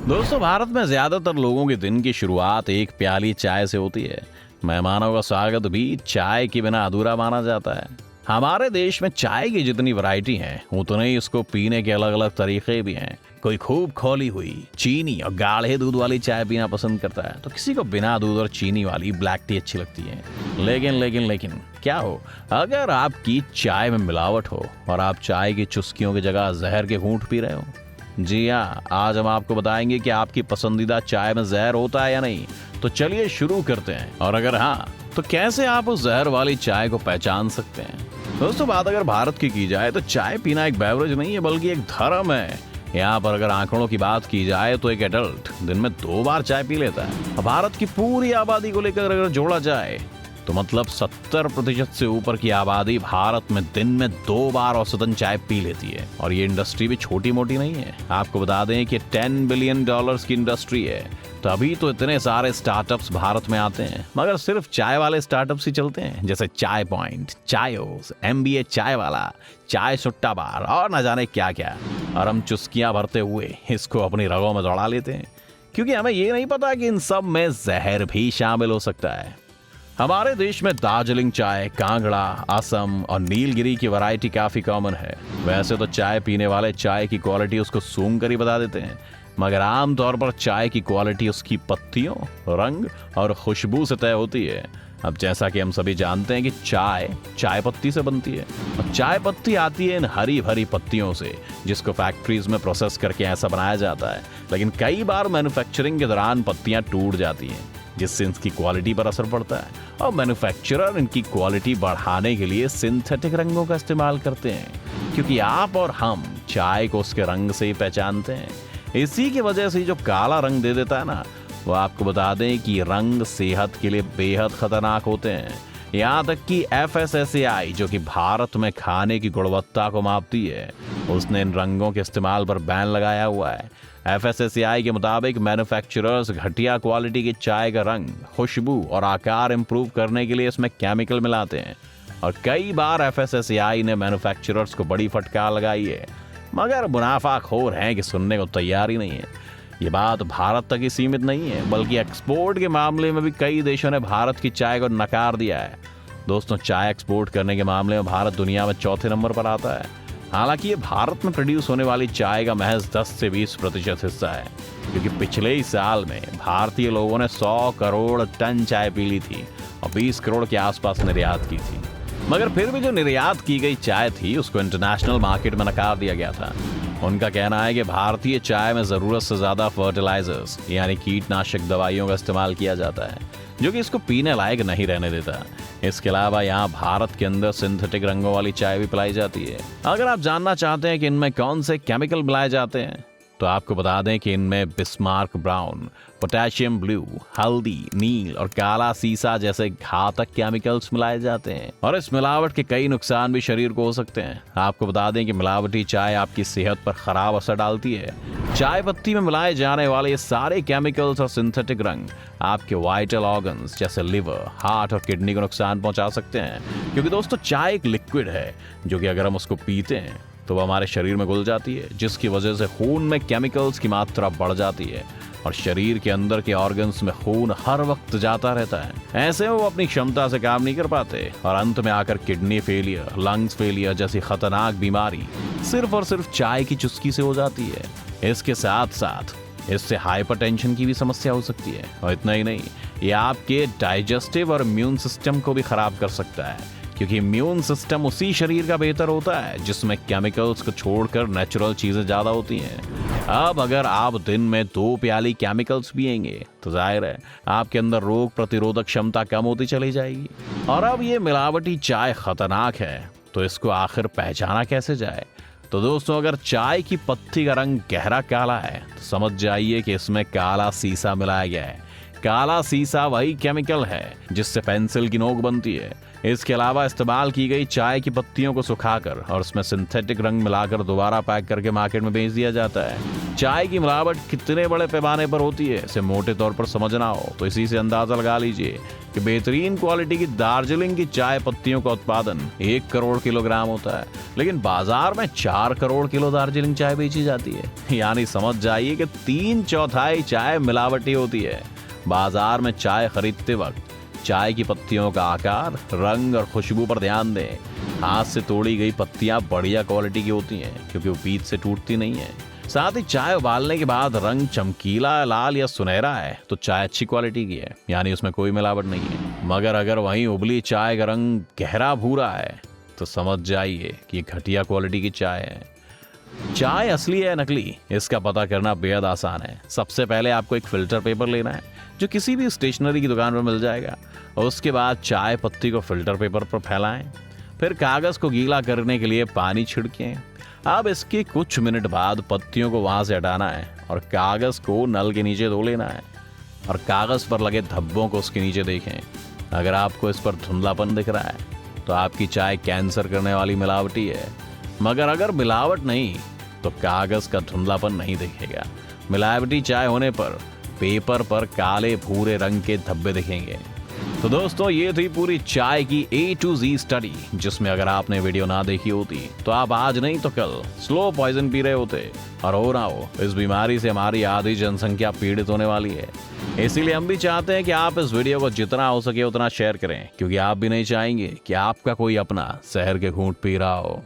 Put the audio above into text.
दोस्तों, भारत में ज्यादातर लोगों के दिन की शुरुआत एक प्याली चाय से होती है। मेहमानों का स्वागत भी चाय के बिना अधूरा माना जाता है। हमारे देश में चाय की जितनी वैरायटी है, उतने ही इसको पीने के अलग अलग तरीके भी हैं। कोई खूब खौली हुई चीनी और गाढ़े दूध वाली चाय पीना पसंद करता है, तो किसी को बिना दूध और चीनी वाली ब्लैक टी अच्छी लगती है। लेकिन क्या हो अगर आपकी चाय में मिलावट हो और आप चाय की चुस्कियों की जगह जहर के घूंट पी रहे हो? जी हाँ, आज हम आपको बताएंगे कि आपकी पसंदीदा चाय में जहर होता है या नहीं। तो चलिए शुरू करते हैं, और अगर हाँ तो कैसे आप उस जहर वाली चाय को पहचान सकते हैं। दोस्तों, बात अगर भारत की जाए तो चाय पीना एक बेवरेज नहीं है, बल्कि एक धर्म है। यहाँ पर अगर आंकड़ों की बात की जाए तो एक एडल्ट दिन में 2 बार चाय पी लेता है। भारत की पूरी आबादी को लेकर अगर जोड़ा जाए तो मतलब 70% से ऊपर की आबादी भारत में दिन में 2 बार औसतन चाय पी लेती है। और ये इंडस्ट्री भी छोटी मोटी नहीं है। आपको बता दें कि $10 बिलियन की इंडस्ट्री है। तो अभी तो इतने सारे स्टार्टअप्स भारत में आते हैं, मगर सिर्फ चाय वाले स्टार्टअप्स ही चलते हैं, जैसे चाय पॉइंट, चायोस, MBA चाय वाला, चाय सुट्टा बार और न जाने क्या क्या। और हम चुस्कियां भरते हुए इसको अपनी रगों में दौड़ा लेते हैं, क्योंकि हमें ये नहीं पता कि इन सब में जहर भी शामिल हो सकता है। हमारे देश में दार्जिलिंग चाय, कांगड़ा, असम और नीलगिरी की वैरायटी काफी कॉमन है। वैसे तो चाय पीने वाले चाय की क्वालिटी उसको सूंघ कर ही बता देते हैं, मगर आमतौर पर चाय की क्वालिटी उसकी पत्तियों, रंग और खुशबू से तय होती है। अब जैसा कि हम सभी जानते हैं कि चाय पत्ती से बनती है, और चाय पत्ती आती है इन हरी भरी पत्तियों से, जिसको फैक्ट्रीज में प्रोसेस करके ऐसा बनाया जाता है। लेकिन कई बार मैन्युफैक्चरिंग के दौरान पत्तियां टूट जाती हैं, जिससे इनकी क्वालिटी पर असर पड़ता है, और मैन्युफैक्चरर इनकी क्वालिटी बढ़ाने के लिए सिंथेटिक रंगों का इस्तेमाल करते हैं, क्योंकि आप और हम चाय को उसके रंग से ही पहचानते हैं। इसी की वजह से जो काला रंग दे देता है ना, वो आपको बता दें कि रंग सेहत के लिए बेहद खतरनाक होते हैं। यहाँ तक कि FSSAI, जो कि भारत में खाने की गुणवत्ता को मापती है, उसने इन रंगों के इस्तेमाल पर बैन लगाया हुआ है। FSSAI के मुताबिक मैन्युफैक्चरर्स घटिया क्वालिटी की चाय का रंग, खुशबू और आकार इंप्रूव करने के लिए इसमें केमिकल मिलाते हैं। और कई बार FSSAI ने मैन्युफैक्चरर्स को बड़ी फटकार लगाई है, मगर मुनाफाखोर हैं कि सुनने को तैयार ही नहीं है। ये बात भारत तक ही सीमित नहीं है, बल्कि एक्सपोर्ट के मामले में भी कई देशों ने भारत की चाय को नकार दिया है। दोस्तों, चाय एक्सपोर्ट करने के मामले में भारत दुनिया में 4थे नंबर पर आता है। हालांकि ये भारत में प्रोड्यूस होने वाली चाय का महज 10 से 20% हिस्सा है, क्योंकि पिछले ही साल में भारतीय लोगों ने 100 करोड़ टन चाय पी ली थी और 20 करोड़ के आसपास निर्यात की थी। मगर फिर भी जो निर्यात की गई चाय थी, उसको इंटरनेशनल मार्केट में नकार दिया गया था। उनका कहना है कि भारतीय चाय में जरूरत से ज्यादा फर्टिलाइजर्स यानी कीटनाशक दवाइयों का इस्तेमाल किया जाता है, जो कि इसको पीने लायक नहीं रहने देता। इसके अलावा यहाँ भारत के अंदर सिंथेटिक रंगों वाली चाय भी पिलाई जाती है। अगर आप जानना चाहते हैं कि इनमें कौन से केमिकल मिलाए जाते हैं, तो आपको बता दें कि इनमें बिस्मार्क ब्राउन, पोटेशियम ब्लू, हल्दी, नील और काला सीसा जैसे घातक केमिकल्स मिलाए जाते हैं। और इस मिलावट के कई नुकसान भी शरीर को हो सकते हैं। आपको बता दें कि मिलावटी चाय आपकी सेहत पर खराब असर डालती है। चाय पत्ती में मिलाए जाने वाले ये सारे केमिकल्स और सिंथेटिक रंग आपके वाइटल ऑर्गन्स जैसे लिवर, हार्ट और किडनी को नुकसान पहुंचा सकते हैं। क्योंकि दोस्तों, चाय एक लिक्विड है, जो कि अगर हम उसको पीते हैं तो वो हमारे शरीर में घुल जाती है, जिसकी वजह से खून में केमिकल्स की मात्रा बढ़ जाती है और शरीर के अंदर के ऑर्गन्स में खून हर वक्त जाता रहता है। ऐसे में वो अपनी क्षमता से काम नहीं कर पाते और अंत में आकर किडनी फेलियर, लंग्स फेलियर जैसी खतरनाक बीमारी सिर्फ और सिर्फ चाय की चुस्की से हो जाती है। इसके साथ साथ इससे हाइपरटेंशन की भी समस्या हो सकती है, और इतना ही नहीं, ये आपके डाइजेस्टिव और इम्यून सिस्टम को भी खराब कर सकता है, क्योंकि इम्यून सिस्टम उसी शरीर का बेहतर होता है जिसमें केमिकल्स को छोड़कर नेचुरल चीजें ज्यादा होती हैं। अब अगर आप दिन में 2 प्याली केमिकल्स पिएंगे तो जाहिर है आपके अंदर रोग प्रतिरोधक क्षमता कम होती चली जाएगी। और अब ये मिलावटी चाय खतरनाक है, तो इसको आखिर पहचाना कैसे जाए? तो दोस्तों, अगर चाय की पत्ती का रंग गहरा काला है तो समझ जाइए कि इसमें काला सीसा मिलाया गया है। काला सीसा वही केमिकल है जिससे पेंसिल की नोक बनती है। इसके अलावा इस्तेमाल की गई चाय की पत्तियों को सुखाकर और उसमें सिंथेटिक रंग मिलाकर दोबारा पैक करके मार्केट में बेच दिया जाता है। चाय की मिलावट कितने बड़े पैमाने पर होती है इसे मोटे तौर पर समझना हो तो इसी से अंदाजा लगा लीजिए कि बेहतरीन क्वालिटी की दार्जिलिंग की चाय पत्तियों का उत्पादन 1 करोड़ किलोग्राम होता है, लेकिन बाजार में 4 करोड़ किलो दार्जिलिंग चाय बेची जाती है। यानी समझ जाइए कि 3/4 चाय मिलावटी होती है। बाजार में चाय खरीदते वक्त चाय की पत्तियों का आकार, रंग और खुशबू पर ध्यान दें। हाथ से तोड़ी गई पत्तियां बढ़िया क्वालिटी की होती हैं क्योंकि वो बीज से टूटती नहीं है। साथ ही चाय उबालने के बाद रंग चमकीला, लाल या सुनहरा है तो चाय अच्छी क्वालिटी की है, यानी उसमें कोई मिलावट नहीं है। मगर अगर वहीं उबली चाय का रंग गहरा भूरा है तो समझ जाइए कि घटिया क्वालिटी की चाय है। चाय असली है नकली, इसका पता करना बेहद आसान है। सबसे पहले आपको एक फिल्टर पेपर लेना है जो किसी भी स्टेशनरी की दुकान पर मिल जाएगा, और उसके बाद चाय पत्ती को फिल्टर पेपर पर फैलाएं। फिर कागज को गीला करने के लिए पानी छिड़कें। अब इसके कुछ मिनट बाद पत्तियों को वहां से हटाना है और कागज को नल के नीचे धो लेना है, और कागज पर लगे धब्बों को उसके नीचे देखें। अगर आपको इस पर धुंधलापन दिख रहा है तो आपकी चाय कैंसर करने वाली मिलावटी है। मगर अगर मिलावट नहीं तो कागज का धुंधलापन नहीं दिखेगा। मिलावटी चाय होने पर पेपर पर काले भूरे रंग के धब्बे दिखेंगे। तो दोस्तों, ये थी पूरी चाय की A to Z स्टडी, जिसमें अगर आपने वीडियो ना देखी होती तो आप आज नहीं तो कल स्लो पॉइजन पी रहे होते, और हो ना हो इस बीमारी से हमारी आधी जनसंख्या पीड़ित होने वाली है। इसीलिए हम भी चाहते हैं कि आप इस वीडियो को जितना हो सके उतना शेयर करें, क्योंकि आप भी नहीं चाहेंगे कि आपका कोई अपना शहर के घूंट पी रहा हो।